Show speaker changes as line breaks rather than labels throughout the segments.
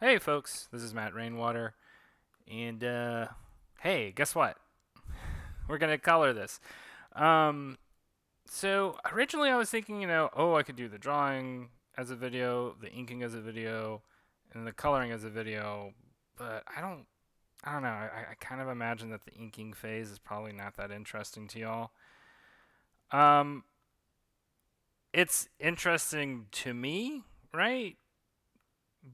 Hey folks, this is Matt Rainwater, and hey, guess what? We're gonna color this. Um, so originally I was thinking, oh, I could do the drawing as a video, the inking as a video, and the coloring as a video, but I don't know. I kind of imagine that the inking phase is probably not that interesting to y'all. Um, it's interesting to me, right?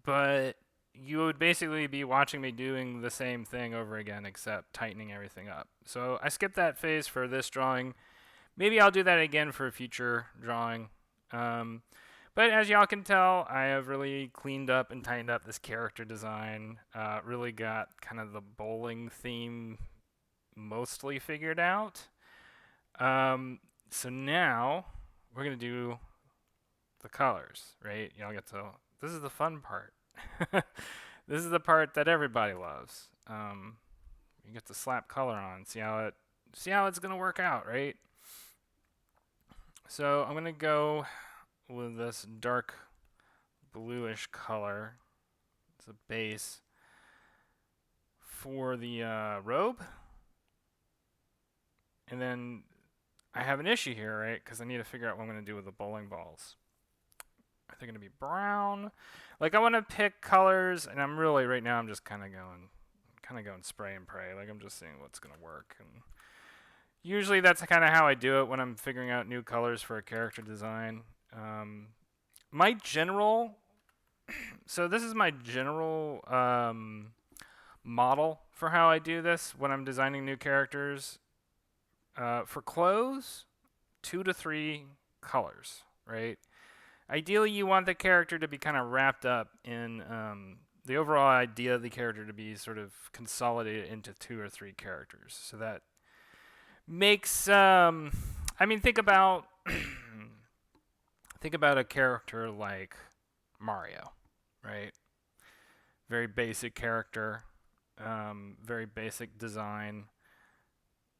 But you would basically be watching me doing the same thing over again, except tightening everything up. So I skipped that phase for this drawing. Maybe I'll do that again for a future drawing. Um, but as y'all can tell, I have really cleaned up and tightened up this character design. Really got kind of the bowling theme mostly figured out. Um, so now we're gonna do the colors, right? Y'all get to. This is the fun part. This is the part that everybody loves. You get to slap color on, see how it's gonna work out, right? So I'm gonna go with this dark bluish color as a base for the robe, and then I have an issue here, right? Because I need to figure out what I'm gonna do with the bowling balls. Are they gonna be brown? Like I want to pick colors, and I'm really right now I'm just kind of going spray and pray. Like I'm just seeing what's gonna work, and usually that's kind of how I do it when I'm figuring out new colors for a character design. Um, my general, so this is my general model for how I do this when I'm designing new characters. For clothes, 2 to 3 colors, right? Ideally, you want the character to be kind of wrapped up in the overall idea of the character to be sort of consolidated into 2 or 3 characters. So that makes I mean think about think about a character like Mario, right? Very basic character, very basic design,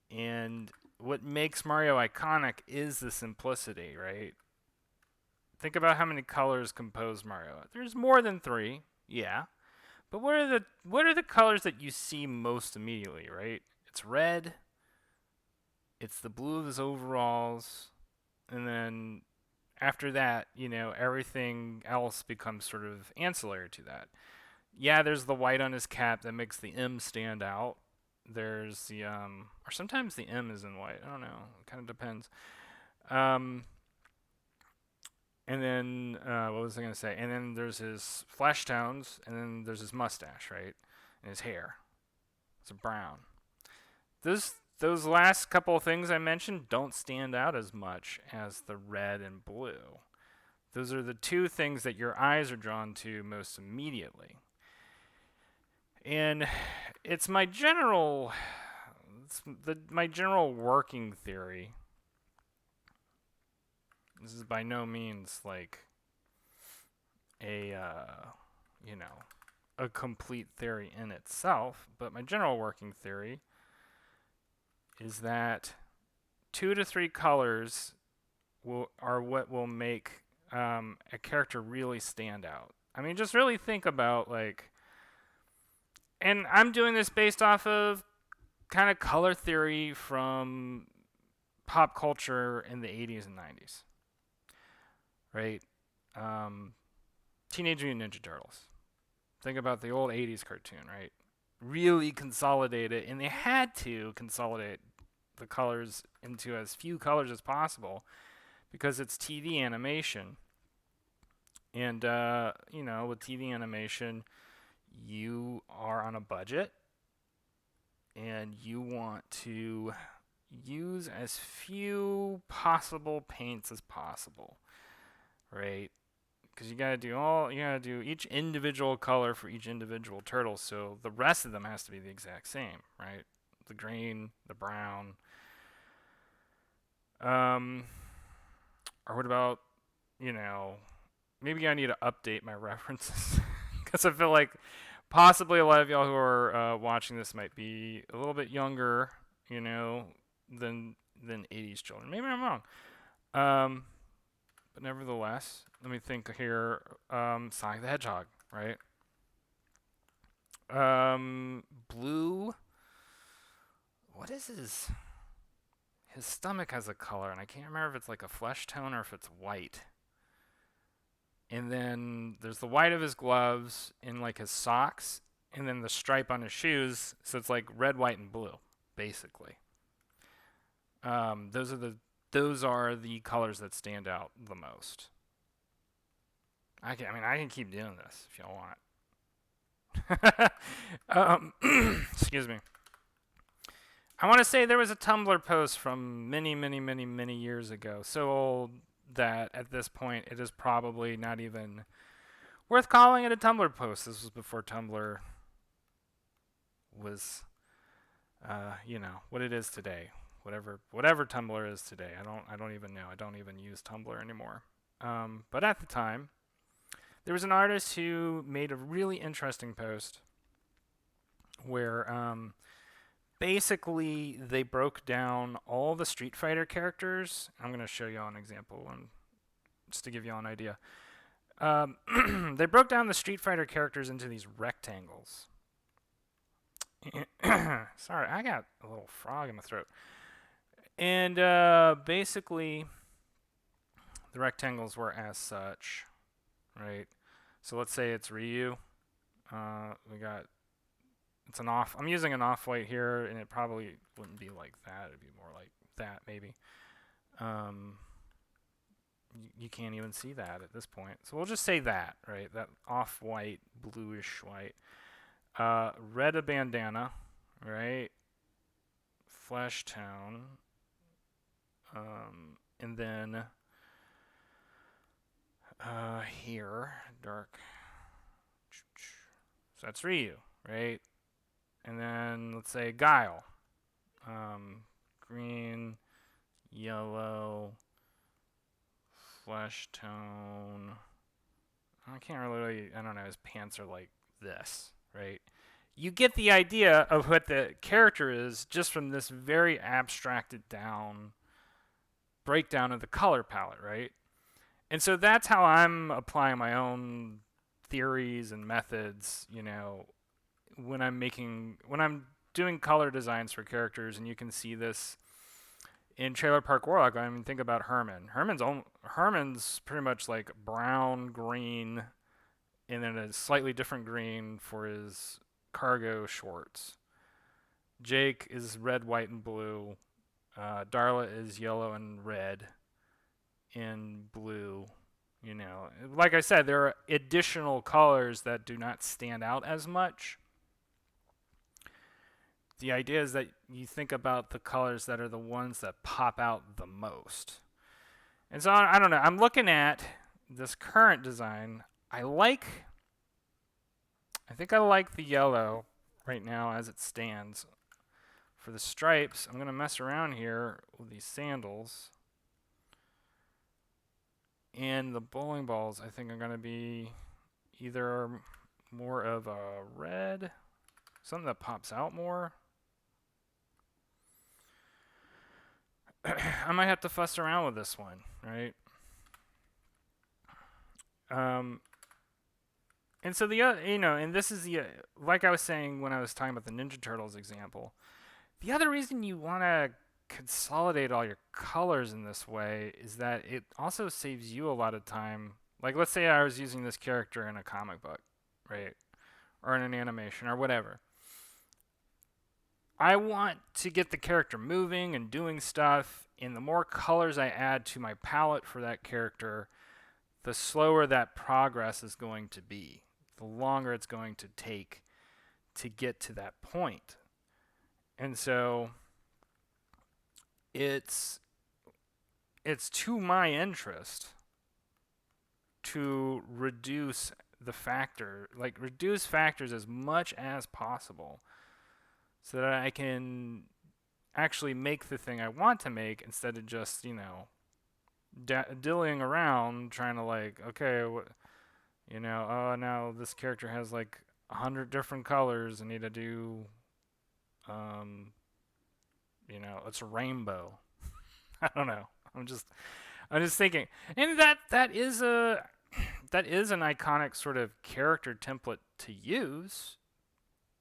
and what makes Mario iconic is the simplicity, right? Think about how many colors compose Mario. There's more than 3, yeah. But what are the colors that you see most immediately, right? It's red, it's the blue of his overalls, and then after that, everything else becomes sort of ancillary to that. Yeah, there's the white on his cap that makes the M stand out. There's the or sometimes the M is in white. I don't know. It kind of depends. Um, and then what was I gonna say? And then there's his flesh tones, and then there's his mustache, right? And his hair. It's a brown. Those last couple of things I mentioned don't stand out as much as the red and blue. Those are the two things that your eyes are drawn to most immediately. And it's my general working theory. This is by no means like a you know a complete theory in itself, but my general working theory is that 2 to 3 colors are what will make a character really stand out. I mean, just really think about and I'm doing this based off of kind of color theory from pop culture in the 80s and 90s, right? Um, Teenage Mutant Ninja Turtles. Think about the old 80s cartoon, right? Really consolidate it, and they had to consolidate the colors into as few colors as possible because it's TV animation. And, with TV animation, you are on a budget and you want to use as few possible paints as possible, right? Because you gotta do each individual color for each individual turtle, so the rest of them has to be the exact same, right? The green, the brown. Um, or what about, you know, maybe I need to update my references because I feel like possibly a lot of y'all who are watching this might be a little bit younger, you know, than 80s children. Maybe I'm wrong. Um, but nevertheless, let me think here. Sonic the Hedgehog, right? Blue. What is his? His stomach has a color, and I can't remember if it's like a flesh tone or if it's white. And then there's the white of his gloves and like his socks, and then the stripe on his shoes. So it's like red, white, and blue, basically. Those are the colors that stand out the most. I can keep doing this if y'all want. Excuse me. I want to say there was a Tumblr post from many, many, many, many years ago. So old that at this point it is probably not even worth calling it a Tumblr post. This was before Tumblr was, what it is today. Whatever Tumblr is today. I don't even know. I don't even use Tumblr anymore. But at the time, there was an artist who made a really interesting post where basically they broke down all the Street Fighter characters. I'm going to show you an example just to give you an idea. They broke down the Street Fighter characters into these rectangles. Sorry, I got a little frog in my throat. And basically, the rectangles were as such, right? So let's say it's Ryu. I'm using an off-white here, and it probably wouldn't be like that. It'd be more like that, maybe. You can't even see that at this point. So we'll just say that, right? That off-white, bluish white. Red a bandana, right? Flesh tone. And then here, dark. So that's Ryu, right? And then let's say Guile. Green, yellow, flesh tone. I can't really, I don't know, his pants are like this, right? You get the idea of what the character is just from this very abstracted down breakdown of the color palette, right? And so that's how I'm applying my own theories and methods, when I'm doing color designs for characters. And you can see this in Trailer Park Warlock. I mean, think about Herman. Herman's pretty much like brown, green, and then a slightly different green for his cargo shorts. Jake is red, white, and blue. Darla is yellow and red and blue. Like I said, there are additional colors that do not stand out as much. The idea is that you think about the colors that are the ones that pop out the most. And so I don't know. I'm looking at this current design. I think I like the yellow right now as it stands. For the stripes, I'm going to mess around here with these sandals. And the bowling balls, I think, are going to be either more of a red, something that pops out more. I might have to fuss around with this one, right? And so and this is like I was saying when I was talking about the Ninja Turtles example, the other reason you want to consolidate all your colors in this way is that it also saves you a lot of time. Like, let's say I was using this character in a comic book, right? Or in an animation or whatever. I want to get the character moving and doing stuff, and the more colors I add to my palette for that character, the slower that progress is going to be. The longer it's going to take to get to that point. And so it's to my interest to reduce reduce factors as much as possible so that I can actually make the thing I want to make instead of just, dillying around trying to okay, oh, now this character has 100 different colors. I need to do, it's a rainbow. I don't know. I'm just thinking, and that is an iconic sort of character template to use,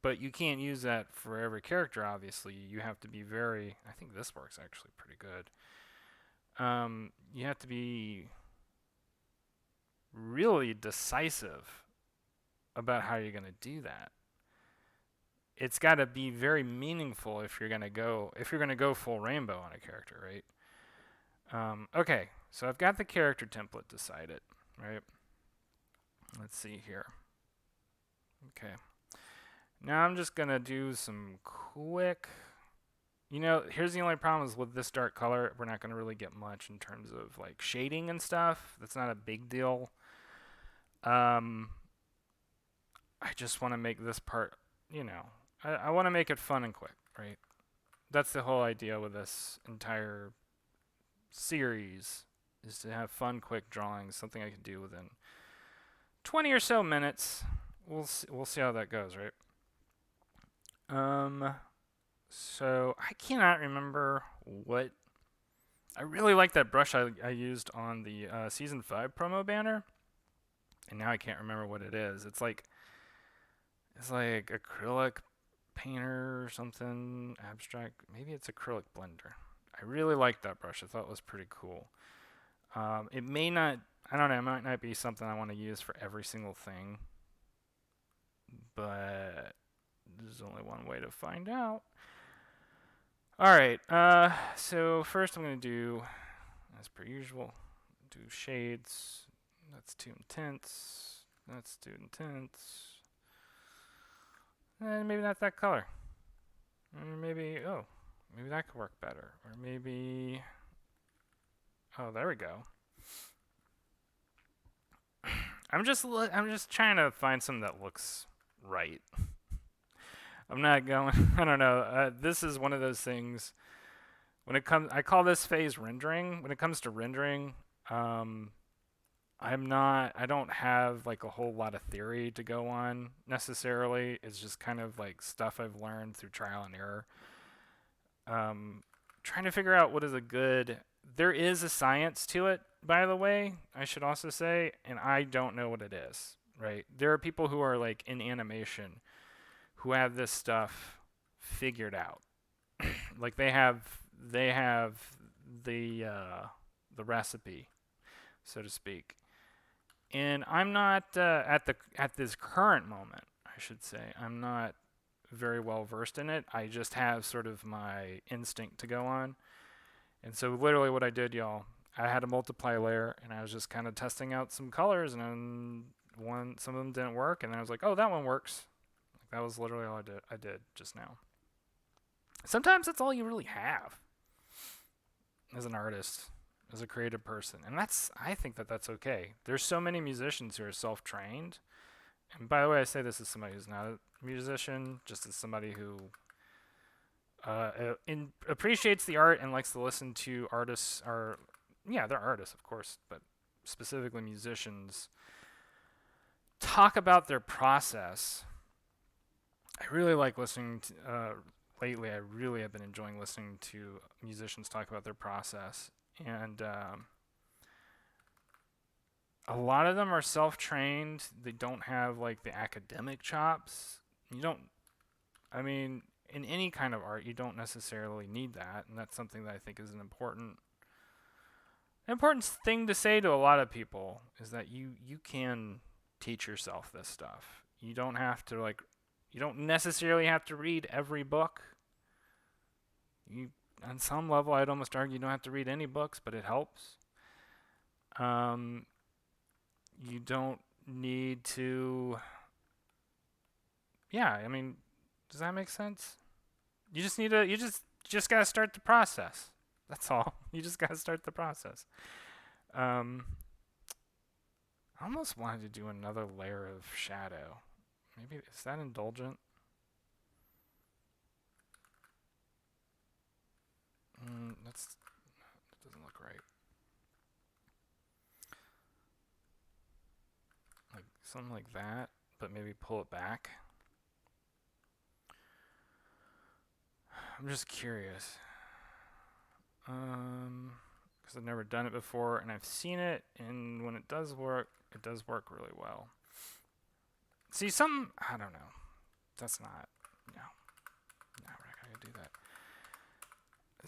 But you can't use that for every character, obviously. You have to be very. I think this works actually pretty good. You have to be really decisive about how you're going to do that. It's got to be very meaningful if you're going to go full rainbow on a character, right? Okay, so I've got the character template decided, right? Let's see here. Okay. Now I'm just gonna do some quick. Here's the only problem is with this dark color, we're not gonna really get much in terms of like shading and stuff. That's not a big deal. Um, I just want to make this part, I want to make it fun and quick, right? That's the whole idea with this entire series is to have fun, quick drawings, something I can do within 20 or so minutes. We'll see how that goes, right? So I cannot remember what. I really like that brush I used on the season 5 promo banner, and now I can't remember what it is. It's like acrylic painter or something, abstract. Maybe it's acrylic blender. I really like that brush. I thought it was pretty cool. It may not. I don't know. It might not be something I want to use for every single thing, but there's only one way to find out. Alright, so first I'm going to do, as per usual, do shades. That's too intense. That's too intense. And maybe not that color. Or maybe that could work better. Or maybe, there we go. I'm just trying to find something that looks right. I'm not going. I don't know. This is one of those things. I call this phase rendering. When it comes to rendering, I don't have like a whole lot of theory to go on necessarily. It's just kind of like stuff I've learned through trial and error. Trying to figure out what is a good. There is a science to it, by the way. I should also say, and I don't know what it is. Right? There are people who are like in animation who have this stuff figured out. Like they have the recipe, so to speak. And I'm not at this current moment, I should say. I'm not very well versed in it. I just have sort of my instinct to go on. And so literally what I did, y'all, I had a multiply layer and I was just kind of testing out some colors, and some of them didn't work, and then I was like, "Oh, that one works." That was literally all I did just now. Sometimes that's all you really have as an artist, as a creative person. And I think that's okay. There's so many musicians who are self-trained. And by the way, I say this as somebody who's not a musician, just as somebody who appreciates the art and likes to listen to artists. They're artists, of course, but specifically musicians talk about their process. I really like listening to, lately I really have been enjoying listening to musicians talk about their process. And a lot of them are self-trained. They don't have like the academic chops. In any kind of art, you don't necessarily need that. And that's something that I think is an important thing to say to a lot of people, is that you can teach yourself this stuff. You don't necessarily have to read every book. On some level, I'd almost argue you don't have to read any books, but it helps. You don't need to. Yeah, does that make sense? You just gotta start the process. That's all. You just gotta start the process. I almost wanted to do another layer of shadow. Maybe, is that indulgent? That doesn't look right. Like something like that, but maybe pull it back. I'm just curious. Because I've never done it before, and I've seen it, and when it does work really well. See, I don't know. that's not, no, no, we're not gonna do that.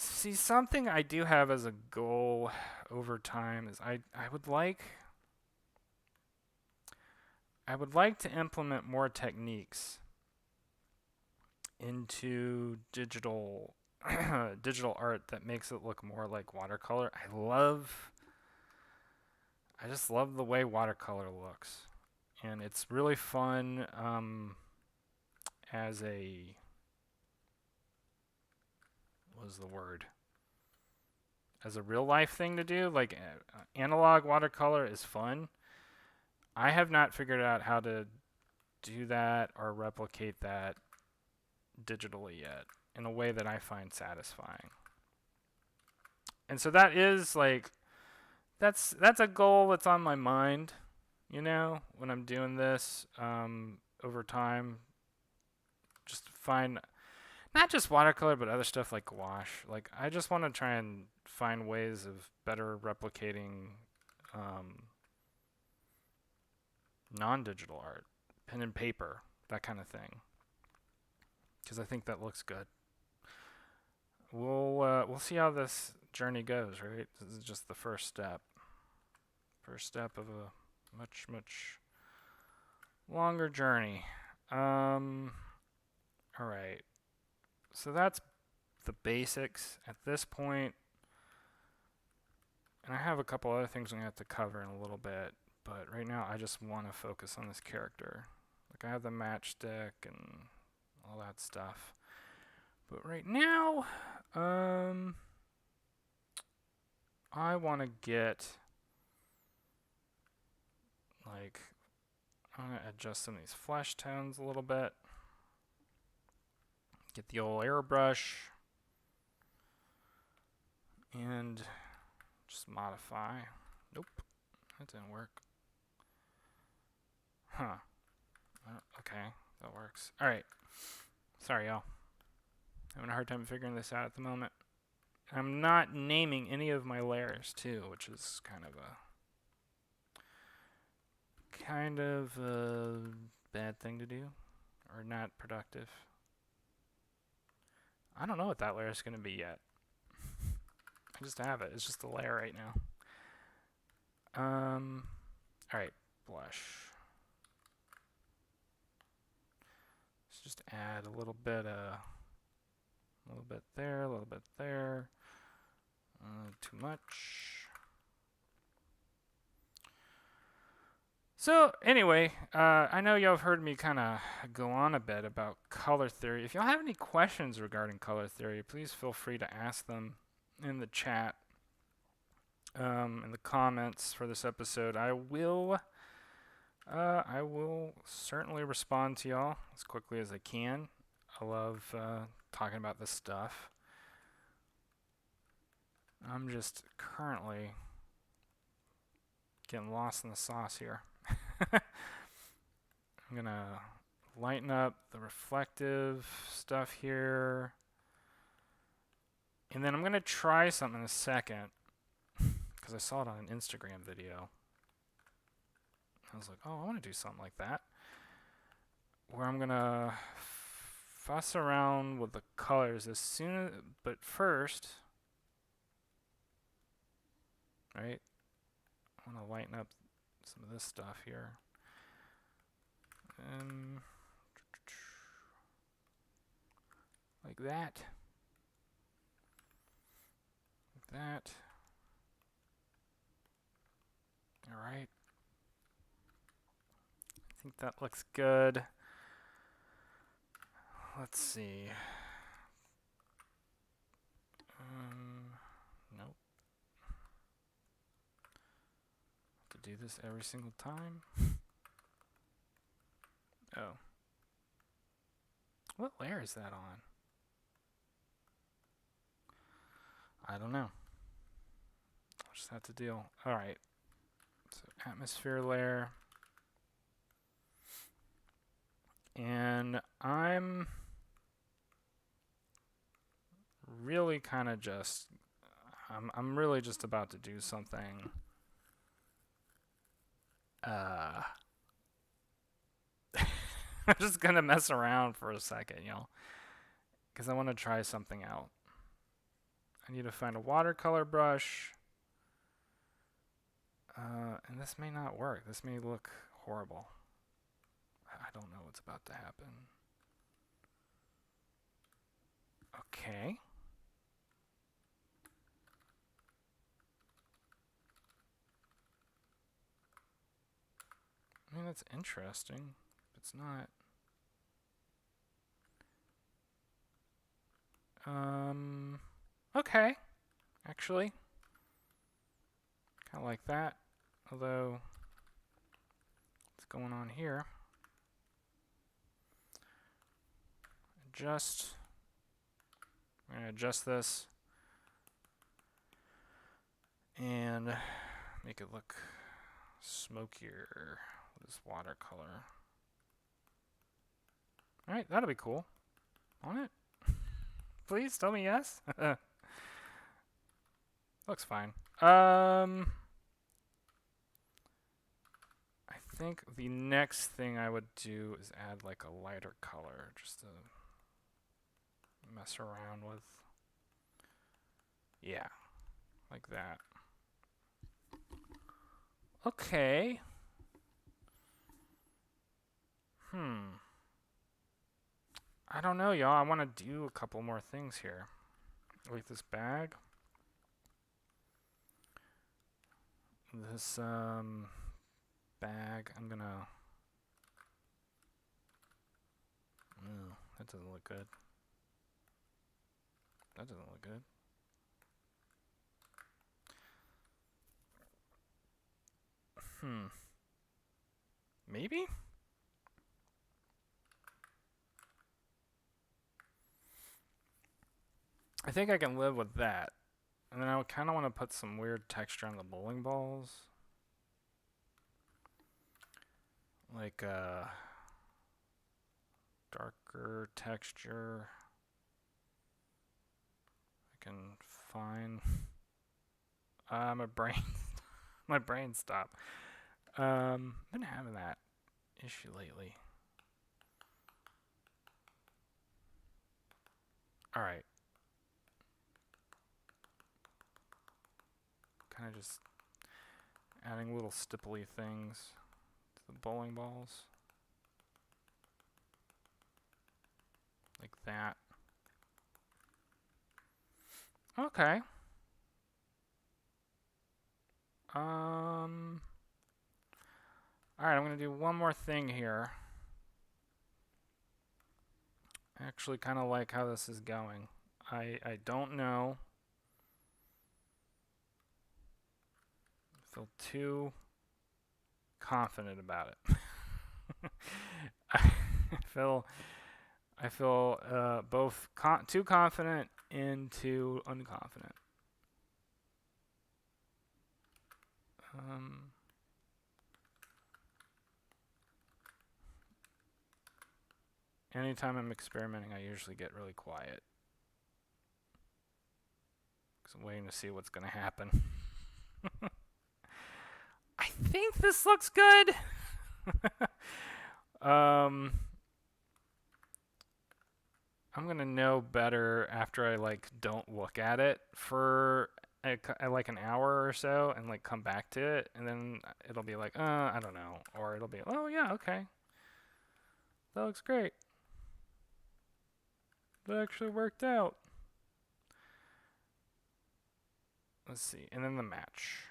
See, something I do have as a goal over time is I would like to implement more techniques into digital digital art that makes it look more like watercolor. I just love the way watercolor looks, and it's really fun as a what was the word? As a real life thing to do. Like analog watercolor is fun. I have not figured out how to do that or replicate that digitally yet in a way that I find satisfying. And so that is like that's a goal that's on my mind, you know, when I'm doing this over time. Just find not just watercolor, but other stuff like gouache. Like I just want to try and find ways of better replicating non-digital art, pen and paper, that kind of thing, because I think that looks good. We'll see how this journey goes. Right, this is just the first step. First step of a much longer journey. All right. So that's the basics at this point. And I have a couple other things I'm going to have to cover in a little bit, but right now I just want to focus on this character. Like I have the matchstick and all that stuff. But right now, I want to get, like, I'm going to adjust some of these flesh tones a little bit. Get the old airbrush and just modify. Nope, that didn't work. Huh. Okay, that works. Alright. Sorry, y'all. Having a hard time figuring this out at the moment. I'm not naming any of my layers, too, which is kind of a bad thing to do, or not productive. I don't know what that layer is going to be yet. I just have it. It's just a layer right now. Alright, blush. Let's just add a little bit there, a little bit there. Too much. So anyway, I know y'all have heard me kind of go on a bit about color theory. If y'all have any questions regarding color theory, please feel free to ask them in the chat, in the comments for this episode. I will certainly respond to y'all as quickly as I can. I love talking about this stuff. I'm just currently getting lost in the sauce here. I'm gonna lighten up the reflective stuff here, and then I'm gonna try something in a second because I saw it on an Instagram video. I was like, oh, I want to do something like that, where I'm gonna fuss around with the colors but first, right? I want to lighten up some of this stuff here. Like that. Like that. Alright. I think that looks good. Let's see. Nope. To do this every single time. Oh. What layer is that on? I don't know. I'll just have to deal. Alright. So atmosphere layer. And I'm really kind of just I'm really just about to do something I'm just gonna mess around for a second, because I want to try something out. I need to find a watercolor brush. And this may not work. This may look horrible. I don't know what's about to happen. Okay. I mean, that's interesting. It's not. Okay. Actually, kind of like that. Although, what's going on here? Adjust. I'm going to adjust this and make it look smokier with this watercolor. Alright, that'll be cool. On it? Please tell me yes. Looks fine. I think the next thing I would do is add like a lighter color just to mess around with. Yeah, like that. Okay. I don't know, y'all. I want to do a couple more things here. Like this bag. This bag, I'm gonna. Ooh, that doesn't look good. That doesn't look good. Maybe? I think I can live with that. And then I kind of want to put some weird texture on the bowling balls. Like darker texture. I can find my brain my brain stopped. I've been having that issue lately. Alright. Kind of just adding little stipply things to the bowling balls. Like that. Okay. Alright, I'm going to do one more thing here. I actually kind of like how this is going. I don't know. I feel too confident about it. I feel both too confident and too unconfident. Anytime I'm experimenting, I usually get really quiet. Because I'm waiting to see what's going to happen. I think this looks good. I'm going to know better after I don't look at it for like an hour or so and come back to it, and then it'll be like, I don't know, or it'll be, oh yeah, okay, that looks great. That actually worked out. Let's see, and then the match.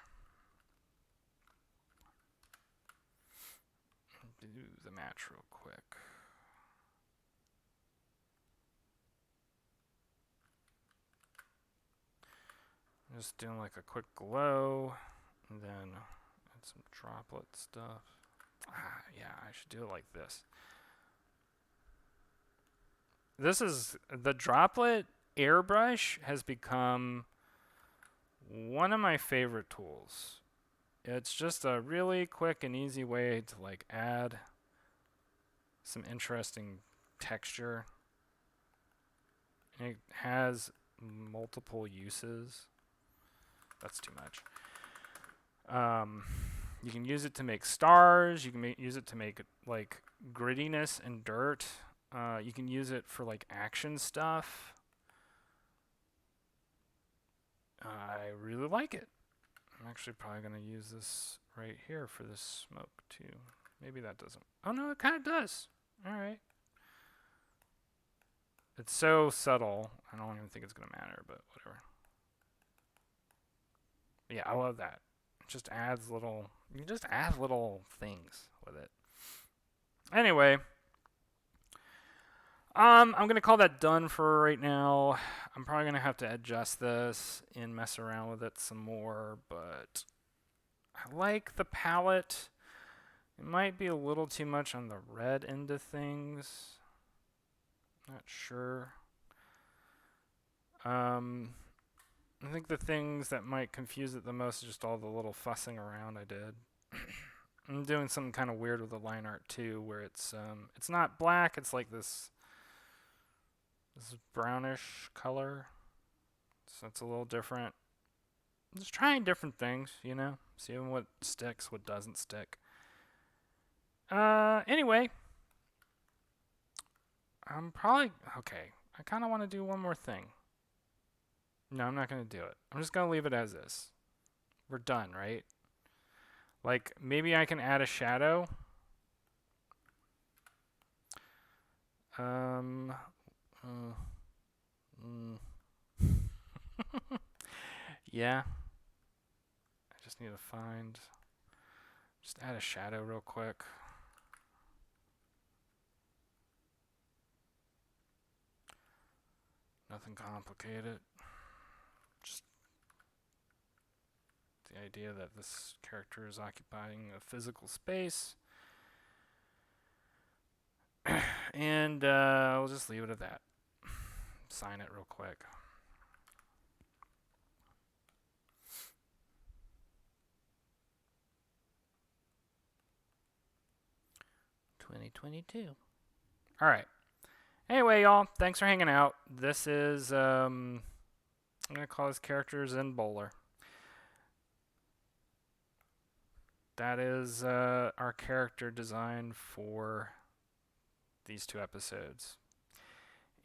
Do the match real quick. I'm just doing like a quick glow, and then add some droplet stuff. Yeah, I should do it like this. This is the droplet airbrush has become one of my favorite tools. It's just a really quick and easy way to add some interesting texture. And it has multiple uses. That's too much. You can use it to make stars. You can use it to make like grittiness and dirt. You can use it for like action stuff. I really like it. I'm actually probably going to use this right here for this smoke too. Maybe that doesn't. Oh no, it kind of does. All right. It's so subtle. I don't even think it's going to matter, but whatever. Yeah, I love that. It just adds little. You just add little things with it. Anyway, I'm gonna call that done for right now. I'm probably gonna have to adjust this and mess around with it some more, but I like the palette. It might be a little too much on the red end of things. Not sure. I think the things that might confuse it the most is just all the little fussing around I did. I'm doing something kind of weird with the line art too, where it's not black. It's like this brownish color, so it's a little different. Just trying different things, you know, seeing what sticks, what doesn't stick. Anyway, I'm probably okay. I kind of want to do one more thing. No, I'm not gonna do it. I'm just gonna leave it as is. We're done, right? Like maybe I can add a shadow. Um. Yeah. I just need to find. Just add a shadow real quick. Nothing complicated. Just the idea that this character is occupying a physical space. And we'll just leave it at that. Sign it real quick. $2022. All right. Anyway, y'all, thanks for hanging out. This is I'm gonna call his characters in Bowler. That is our character design for these 2 episodes.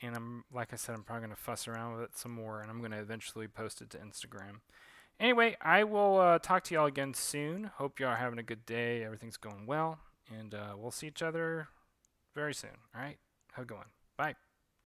And like I said, I'm probably gonna fuss around with it some more, and I'm gonna eventually post it to Instagram. Anyway, I will talk to y'all again soon. Hope y'all are having a good day. Everything's going well, and we'll see each other very soon. All right, have a good one. Bye.